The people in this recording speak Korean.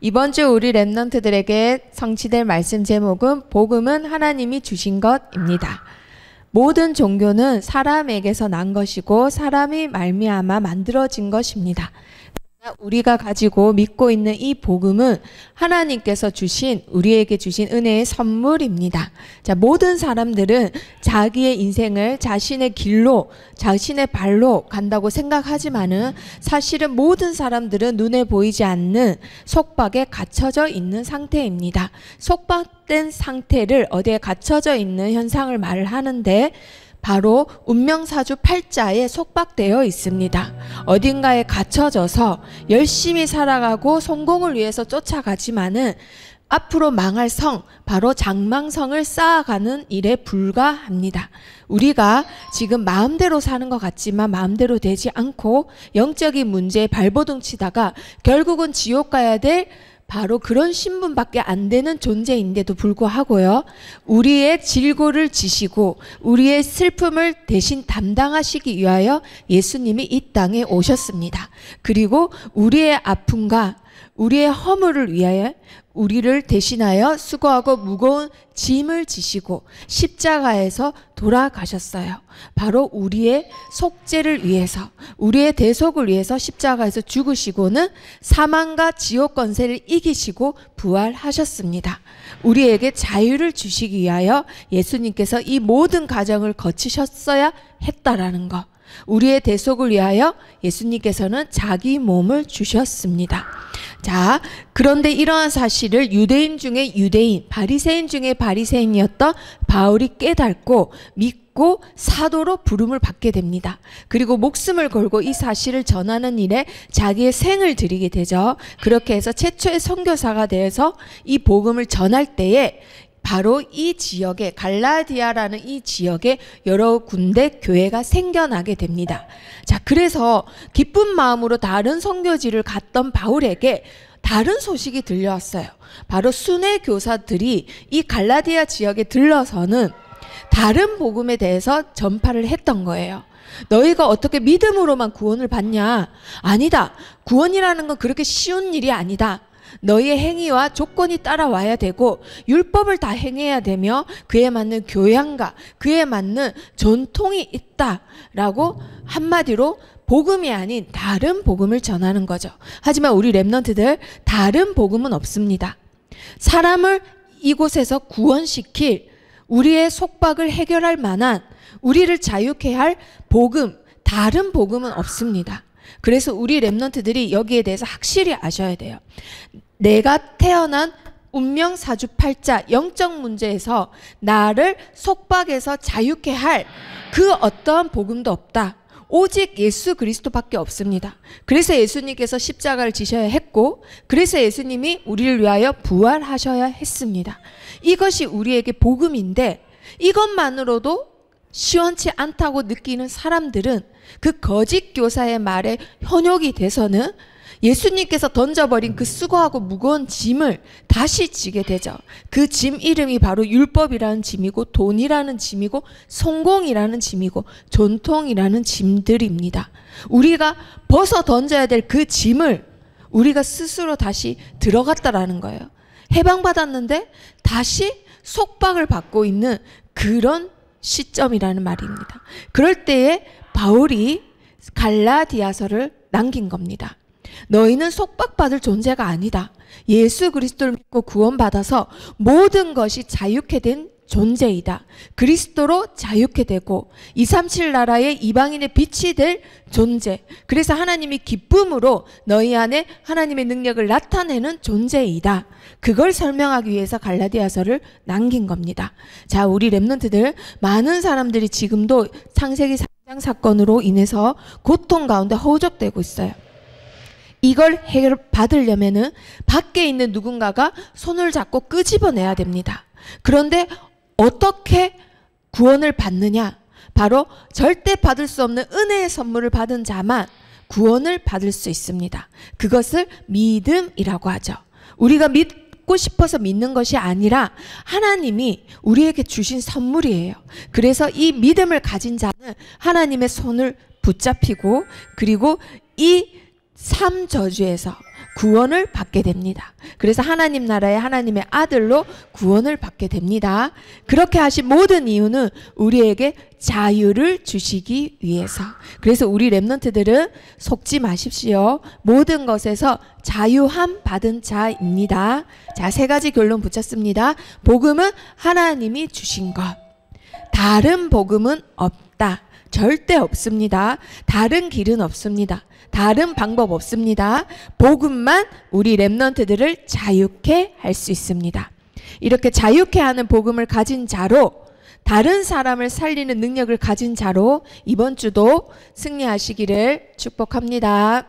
이번 주 우리 랩넌트들에게 성취될 말씀 제목은 복음은 하나님이 주신 것입니다. 모든 종교는 사람에게서 난 것이고 사람이 말미암아 만들어진 것입니다. 우리가 가지고 믿고 있는 이 복음은 하나님께서 우리에게 주신 은혜의 선물입니다. 자, 모든 사람들은 자기의 인생을 자신의 길로, 자신의 발로 간다고 생각하지만은 사실은 모든 사람들은 눈에 보이지 않는 속박에 갇혀져 있는 상태입니다. 속박된 상태를 어디에 갇혀져 있는 현상을 말을 하는데 바로 운명사주 팔자에 속박되어 있습니다. 어딘가에 갇혀져서 열심히 살아가고 성공을 위해서 쫓아가지만은 앞으로 망할 성, 바로 장망성을 쌓아가는 일에 불과합니다. 우리가 지금 마음대로 사는 것 같지만 마음대로 되지 않고 영적인 문제에 발버둥 치다가 결국은 지옥 가야 될 바로 그런 신분밖에 안 되는 존재인데도 불구하고요, 우리의 질고를 지시고 우리의 슬픔을 대신 담당하시기 위하여 예수님이 이 땅에 오셨습니다. 그리고 우리의 아픔과 우리의 허물을 위하여 우리를 대신하여 수고하고 무거운 짐을 지시고 십자가에서 돌아가셨어요. 바로 우리의 속죄를 위해서, 우리의 대속을 위해서 십자가에서 죽으시고는 사망과 지옥 권세를 이기시고 부활하셨습니다. 우리에게 자유를 주시기 위하여 예수님께서 이 모든 과정을 거치셨어야 했다라는 것. 우리의 대속을 위하여 예수님께서는 자기 몸을 주셨습니다. 자, 그런데 이러한 사실을 유대인 중에 유대인, 바리새인 중에 바리새인이었던 바울이 깨닫고 믿고 사도로 부름을 받게 됩니다. 그리고 목숨을 걸고 이 사실을 전하는 일에 자기의 생을 들이게 되죠. 그렇게 해서 최초의 선교사가 되어서 이 복음을 전할 때에 바로 이 지역에, 갈라디아라는 이 지역에 여러 군데 교회가 생겨나게 됩니다. 자, 그래서 기쁜 마음으로 다른 선교지를 갔던 바울에게 다른 소식이 들려왔어요. 바로 순회 교사들이 이 갈라디아 지역에 들러서는 다른 복음에 대해서 전파를 했던 거예요. 너희가 어떻게 믿음으로만 구원을 받냐? 아니다. 구원이라는 건 그렇게 쉬운 일이 아니다. 너희의 행위와 조건이 따라와야 되고 율법을 다 행해야 되며 그에 맞는 교양과 그에 맞는 전통이 있다라고 한마디로 복음이 아닌 다른 복음을 전하는 거죠. 하지만 우리 랩넌트들 다른 복음은 없습니다. 사람을 이곳에서 구원시킬 우리의 속박을 해결할 만한 우리를 자유케 할 복음, 다른 복음은 없습니다. 그래서 우리 랩넌트들이 여기에 대해서 확실히 아셔야 돼요. 내가 태어난 운명사주팔자 영적 문제에서 나를 속박에서 자유케 할 그 어떠한 복음도 없다. 오직 예수 그리스도밖에 없습니다. 그래서 예수님께서 십자가를 지셔야 했고, 그래서 예수님이 우리를 위하여 부활하셔야 했습니다. 이것이 우리에게 복음인데 이것만으로도 시원치 않다고 느끼는 사람들은 그 거짓 교사의 말에 현혹이 돼서는 예수님께서 던져버린 그 수고하고 무거운 짐을 다시 지게 되죠. 그 짐 이름이 바로 율법이라는 짐이고 돈이라는 짐이고 성공이라는 짐이고 전통이라는 짐들입니다. 우리가 벗어 던져야 될 그 짐을 우리가 스스로 다시 들어갔다라는 거예요. 해방받았는데 다시 속박을 받고 있는 그런 시점이라는 말입니다. 그럴 때에 바울이 갈라디아서를 남긴 겁니다. 너희는 속박받을 존재가 아니다. 예수 그리스도를 믿고 구원받아서 모든 것이 자유케 된 존재이다. 그리스도로 자유케 되고 237 나라의 이방인의 빛이 될 존재. 그래서 하나님이 기쁨으로 너희 안에 하나님의 능력을 나타내는 존재이다. 그걸 설명하기 위해서 갈라디아서를 남긴 겁니다. 자, 우리 랩넌트들 많은 사람들이 지금도 창세기 3장 사건으로 인해서 고통 가운데 허우적대고 있어요. 이걸 해결받으려면은 밖에 있는 누군가가 손을 잡고 끄집어내야 됩니다. 그런데 어떻게 구원을 받느냐? 바로 절대 받을 수 없는 은혜의 선물을 받은 자만 구원을 받을 수 있습니다. 그것을 믿음이라고 하죠. 우리가 믿고 싶어서 믿는 것이 아니라 하나님이 우리에게 주신 선물이에요. 그래서 이 믿음을 가진 자는 하나님의 손을 붙잡히고 그리고 이 삶 저주에서 구원을 받게 됩니다. 그래서 하나님 나라의 하나님의 아들로 구원을 받게 됩니다. 그렇게 하신 모든 이유는 우리에게 자유를 주시기 위해서. 그래서 우리 렘넌트들은 속지 마십시오. 모든 것에서 자유함 받은 자입니다. 자, 세 가지 결론 붙였습니다. 복음은 하나님이 주신 것. 다른 복음은 없다. 절대 없습니다. 다른 길은 없습니다. 다른 방법 없습니다. 복음만 우리 렘넌트들을 자유케 할 수 있습니다. 이렇게 자유케 하는 복음을 가진 자로, 다른 사람을 살리는 능력을 가진 자로 이번 주도 승리하시기를 축복합니다.